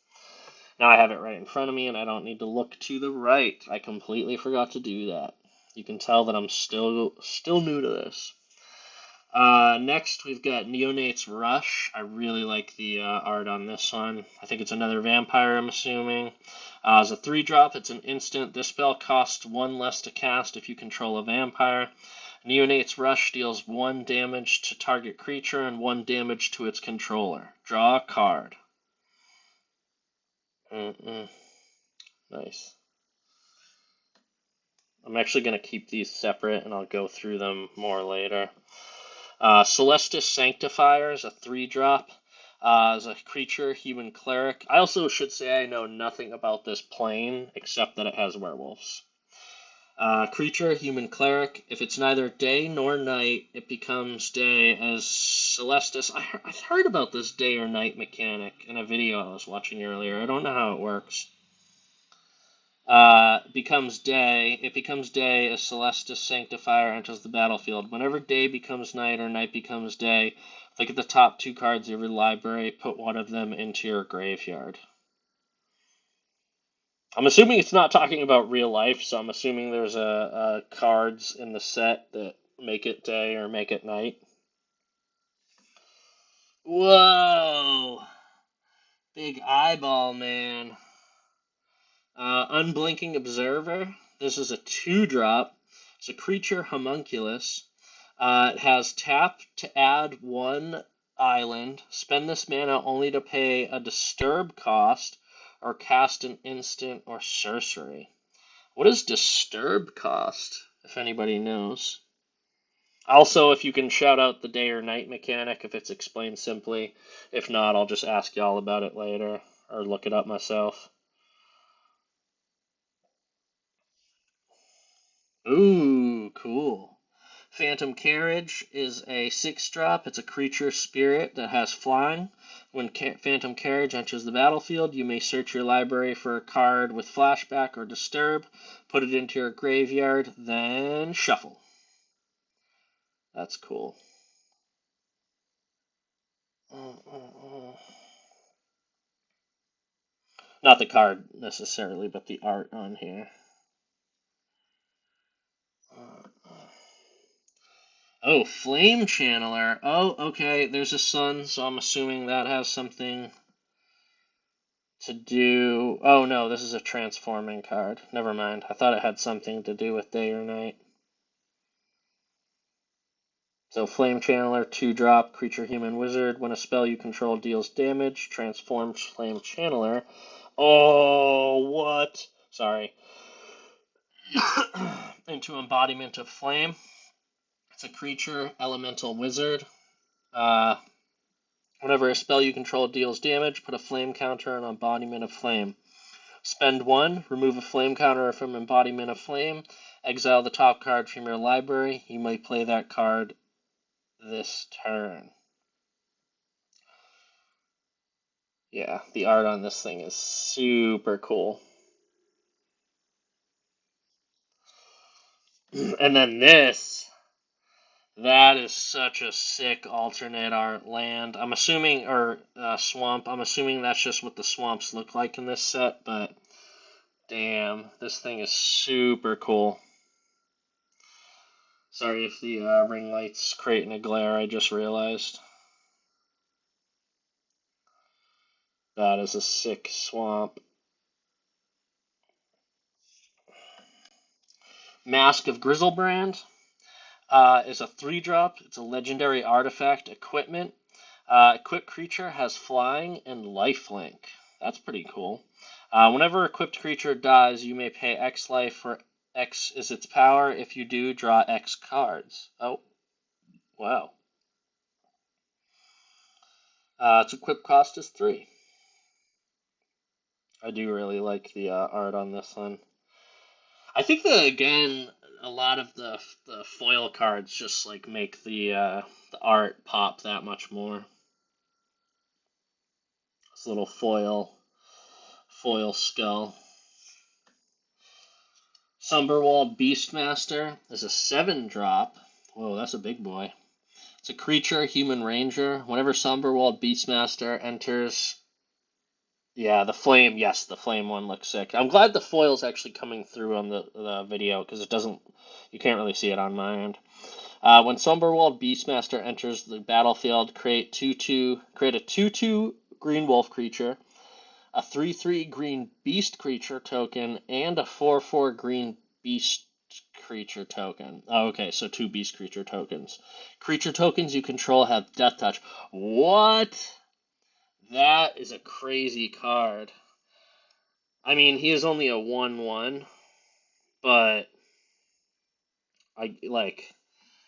Now I have it right in front of me and I don't need to look to the right. I completely forgot to do that. You can tell that I'm still new to this. Next, we've got Neonate's Rush. I really like the art on this one. I think it's another vampire, I'm assuming. As a 3-drop, it's an instant. This spell costs 1 less to cast if you control a vampire. Neonate's Rush deals 1 damage to target creature and 1 damage to its controller. Draw a card. Nice. I'm actually going to keep these separate and I'll go through them more later. Celestis Sanctifier is a 3-drop. As a creature, human cleric. I also should say I know nothing about this plane except that it has werewolves. Creature, human cleric. If it's neither day nor night, it becomes day as Celestis. I've heard about this day or night mechanic in a video I was watching earlier. I don't know how it works. Becomes day. It becomes day as Celestis Sanctifier enters the battlefield. Whenever day becomes night or night becomes day, look at the top 2 cards of your library, put one of them into your graveyard. I'm assuming it's not talking about real life, so I'm assuming there's a cards in the set that make it day or make it night. Whoa! Big eyeball, man. Unblinking Observer. This is a 2-drop. It's a creature, homunculus. It has tap to add 1 island. Spend this mana only to pay a disturb cost or cast an instant or sorcery. What is disturb cost, if anybody knows? Also, if you can shout out the day or night mechanic if it's explained simply. If not, I'll just ask y'all about it later or look it up myself. Ooh, cool. Phantom Carriage is a 6-drop. It's a creature spirit that has flying. When Phantom Carriage enters the battlefield, you may search your library for a card with flashback or disturb, put it into your graveyard, then shuffle. That's cool. Not the card necessarily, but the art on here. Oh, Flame Channeler. Oh, okay, there's a sun, so I'm assuming that has something to do... Oh, no, this is a transforming card. Never mind. I thought it had something to do with day or night. So, Flame Channeler, 2-drop, creature, human, wizard. When a spell you control deals damage, transforms Flame Channeler. Oh, what? Sorry. Into Embodiment of Flame. It's a creature, elemental wizard. Whenever a spell you control deals damage, put a flame counter on Embodiment of Flame. Spend 1, remove a flame counter from Embodiment of Flame, exile the top card from your library. You may play that card this turn. Yeah, the art on this thing is super cool. And then this, that is such a sick alternate art land. I'm assuming, or swamp, I'm assuming that's just what the swamps look like in this set, but damn, this thing is super cool. Sorry if the ring light's creating a glare, I just realized. That is a sick swamp. Mask of Grizzlebrand is a 3-drop. It's a legendary artifact equipment. Equipped creature has flying and lifelink. That's pretty cool. Whenever equipped creature dies, you may pay X life, where X is its power. If you do, draw X cards. Oh, wow. Its equip cost is 3. I do really like the art on this one. I think that, again, a lot of the foil cards just like make the art pop that much more. This little foil skull. Sumberwald Beastmaster is a 7-drop. Whoa, that's a big boy. It's a creature, human ranger. Whenever Sumberwald Beastmaster enters... Yeah, the flame, yes, the flame one looks sick. I'm glad the foil's actually coming through on the video, because it doesn't... You can't really see it on my end. When Sumberwald Beastmaster enters the battlefield, create a 2/2 green wolf creature, a 3/3 green beast creature token, and a 4/4 green beast creature token. Oh, okay, so 2 beast creature tokens. Creature tokens you control have death touch. What? That is a crazy card. I mean, he is only a 1/1, but I like,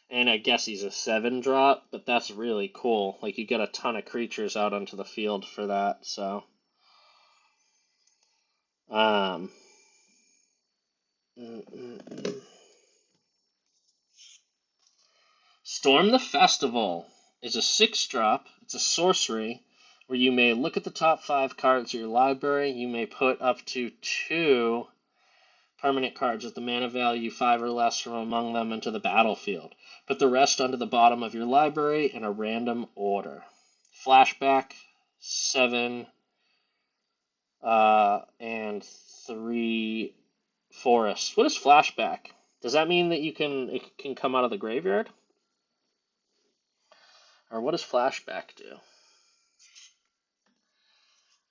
and I guess he's a 7-drop, but that's really cool. Like, you get a ton of creatures out onto the field for that, so. Um. Storm the Festival is a 6-drop. It's a sorcery where you may look at the top 5 cards of your library. You may put up to 2 permanent cards with the mana value 5 or less from among them into the battlefield. Put the rest onto the bottom of your library in a random order. Flashback, 7, and 3 forests. What is flashback? Does that mean that it can come out of the graveyard? Or what does flashback do?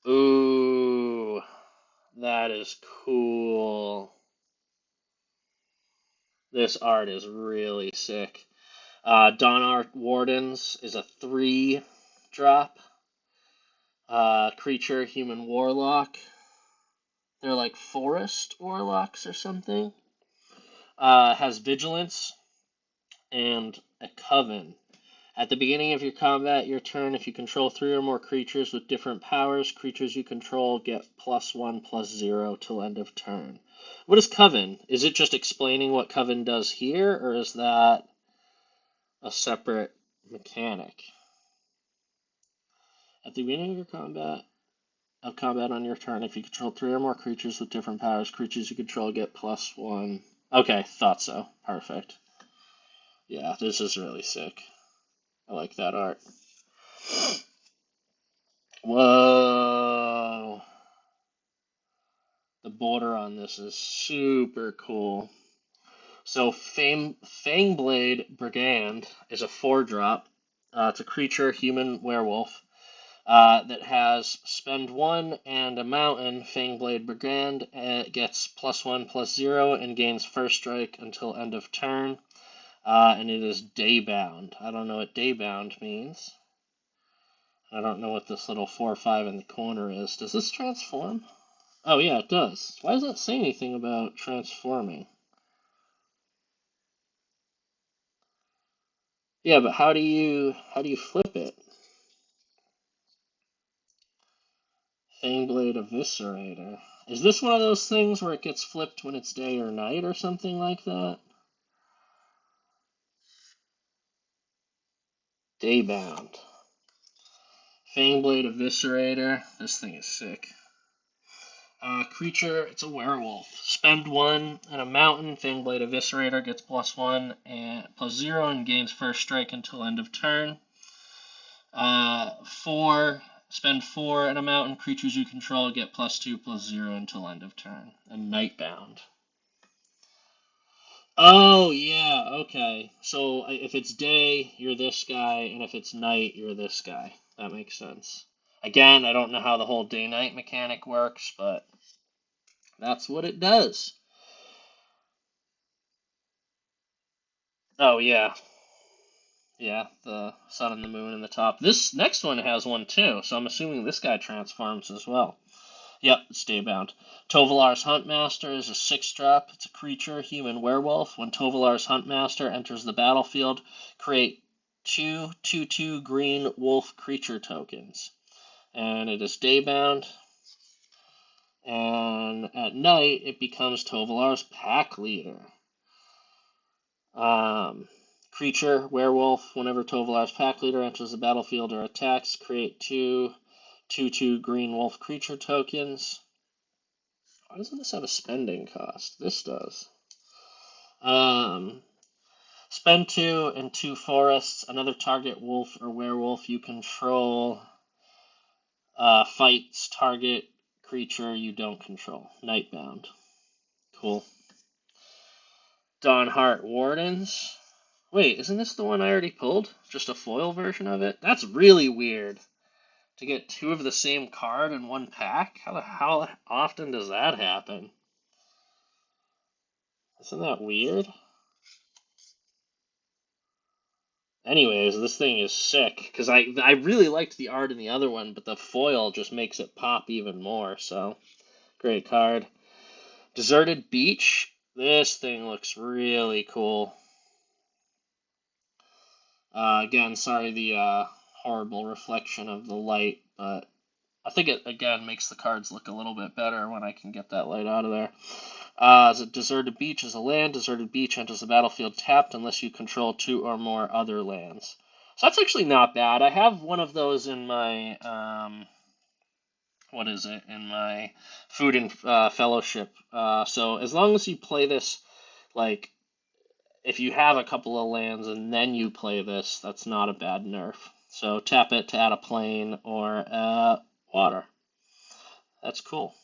Ooh, that is cool. This art is really sick. Donart Wardens is a 3-drop. Creature, human warlock. They're like forest warlocks or something. Has vigilance and a coven. At the beginning of your combat, your turn, if you control 3 or more creatures with different powers, creatures you control get +1/+0 till end of turn. What is Coven? Is it just explaining what Coven does here, or is that... a separate mechanic. At the beginning of your combat on your turn, if you control 3 or more creatures with different powers, creatures you control get +1. Okay, thought so. Perfect. Yeah, this is really sick. I like that art. Whoa. The border on this is super cool. So Fangblade Brigand is a 4-drop. It's a creature, human werewolf, that has spend 1 and a mountain. Fangblade Brigand gets +1/+0 and gains first strike until end of turn. And it is daybound. I don't know what daybound means. I don't know what this little 4/5 in the corner is. Does this transform? Oh yeah, it does. Why does that say anything about transforming? Yeah, but how do you flip it? Fangblade Eviscerator. Is this one of those things where it gets flipped when it's day or night or something like that? Daybound. Fangblade Eviscerator. This thing is sick. Creature, it's a werewolf. Spend 1 and a mountain. Fangblade Eviscerator gets +1 and +0 and gains first strike until end of turn. 4, spend 4 and a mountain. Creatures you control get +2/+0 until end of turn. And Nightbound. Oh, yeah, okay. So if it's day, you're this guy, and if it's night, you're this guy. That makes sense. Again, I don't know how the whole day-night mechanic works, but that's what it does. Oh, yeah. Yeah, the sun and the moon and the top. This next one has one too, so I'm assuming this guy transforms as well. Yep, it's daybound. Tovolar's Huntmaster is a 6-drop. It's a creature, human werewolf. When Tovolar's Huntmaster enters the battlefield, create 2/2/2 green wolf creature tokens. And it is daybound. And at night, it becomes Tovolar's Pack Leader. Creature, werewolf, whenever Tovolar's Pack Leader enters the battlefield or attacks, create 2/2/2 green wolf creature tokens. Why doesn't this have a spending cost? This does. Spend 2 and 2 forests. Another target wolf or werewolf you control fights target creature you don't control. Nightbound. Cool. Dawnheart Wardens. Wait, isn't this the one I already pulled? Just a foil version of it? That's really weird. To get 2 of the same card in one pack? How often does that happen? Isn't that weird? Anyways, this thing is sick, because I really liked the art in the other one, but the foil just makes it pop even more, so great card. Deserted Beach. This thing looks really cool. Again, sorry the horrible reflection of the light, but I think it, again, makes the cards look a little bit better when I can get that light out of there. Deserted Beach is a land. Deserted Beach enters the battlefield tapped unless you control 2 or more other lands. So that's actually not bad. I have one of those in my, what is it, in my Food and Fellowship. So as long as you play this, like, if you have a couple of lands and then you play this, that's not a bad nerf. So tap it to add a plane or water. That's cool.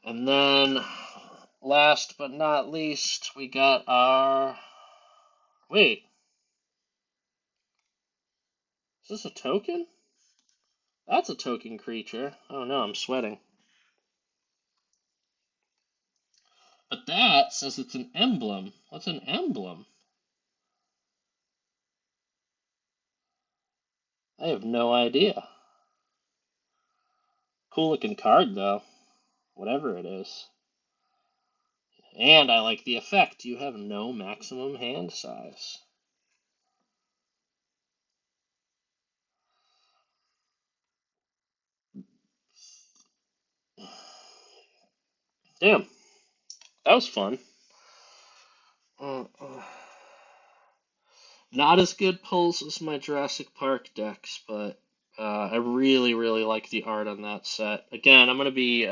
And then, last but not least, we got our... Wait, is this a token? That's a token creature. Oh no, I'm sweating. But that says it's an emblem. What's an emblem? I have no idea. Cool looking card though, whatever it is. And I like the effect. You have no maximum hand size. Damn, that was fun. Not as good pulls as my Jurassic Park decks, but I really, really like the art on that set. Again, I'm gonna be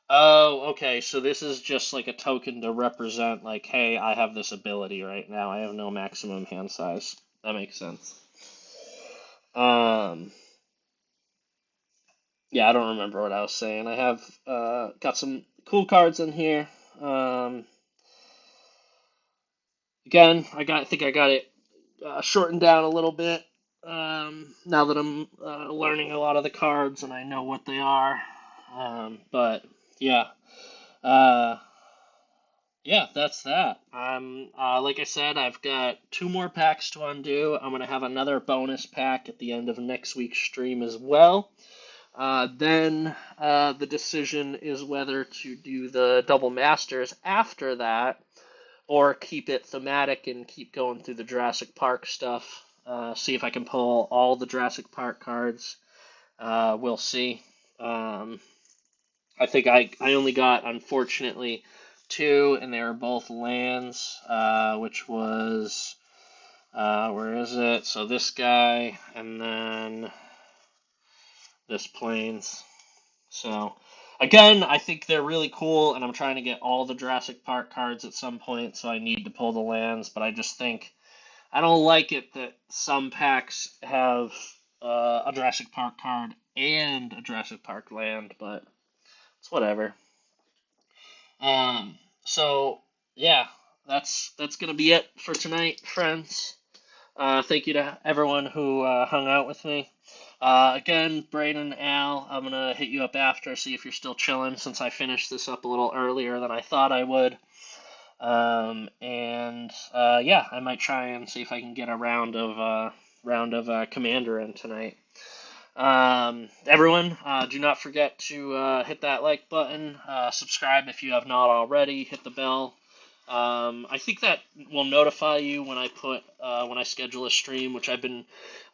oh, okay, so this is just like a token to represent, like, hey, I have this ability right now. I have no maximum hand size. That makes sense. Um, yeah, I don't remember what I was saying. I have got some cool cards in here. Um, again, I think I got it shortened down a little bit. Now that I'm learning a lot of the cards and I know what they are. But yeah. Uh, Yeah, that's that. Like I said, I've got two more packs to undo. I'm gonna have another bonus pack at the end of next week's stream as well. Then the decision is whether to do the double masters after that, or keep it thematic and keep going through the Jurassic Park stuff. See if I can pull all the Jurassic Park cards. We'll see. Um, I think I only got, unfortunately, two, and they were both lands, which was, where is it? So this guy, and then this plains. So, again, I think they're really cool, and I'm trying to get all the Jurassic Park cards at some point, so I need to pull the lands, but I just think, I don't like it that some packs have a Jurassic Park card and a Jurassic Park land, but it's whatever. Um, so yeah, that's gonna be it for tonight, friends. Thank you to everyone who hung out with me. Again, Braden, Al, I'm gonna hit you up after, see if you're still chilling, since I finished this up a little earlier than I thought I would. And yeah, I might try and see if I can get a round of Commander in tonight. Everyone, do not forget to hit that like button, subscribe if you have not already, hit the bell. I think that will notify you when I schedule a stream, which I've been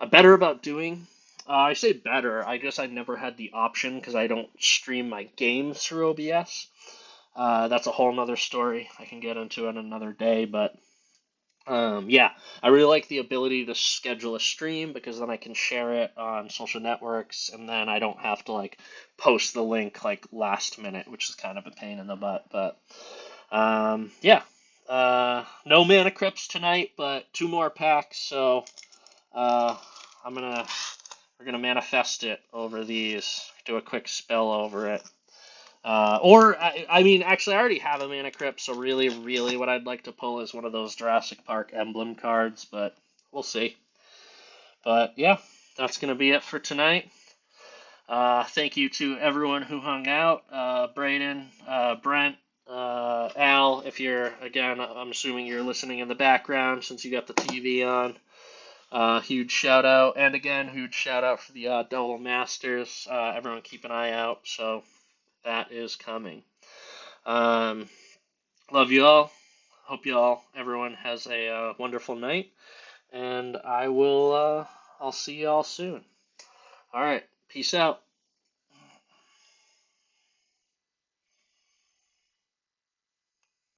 better about doing. I say better, I guess I never had the option because I don't stream my games through OBS. That's a whole nother story I can get into in another day, but yeah, I really like the ability to schedule a stream because then I can share it on social networks and then I don't have to like post the link like last minute, which is kind of a pain in the butt. But yeah, no mana crypts tonight, but two more packs, so uh, I'm gonna we're gonna manifest it over these. Do a quick spell over it. I mean, actually, I already have a mana crypt, so really, really, what I'd like to pull is one of those Jurassic Park emblem cards, but we'll see. But yeah, that's gonna be it for tonight. Thank you to everyone who hung out. Braden, Brent, Al, if you're, again, I'm assuming you're listening in the background since you got the TV on. Huge shout out, and again, huge shout out for the Double Masters. Everyone keep an eye out, so that is coming. Um, Love you all. Hope you all, everyone, has a wonderful night, and I'll see you all soon. All right, peace out.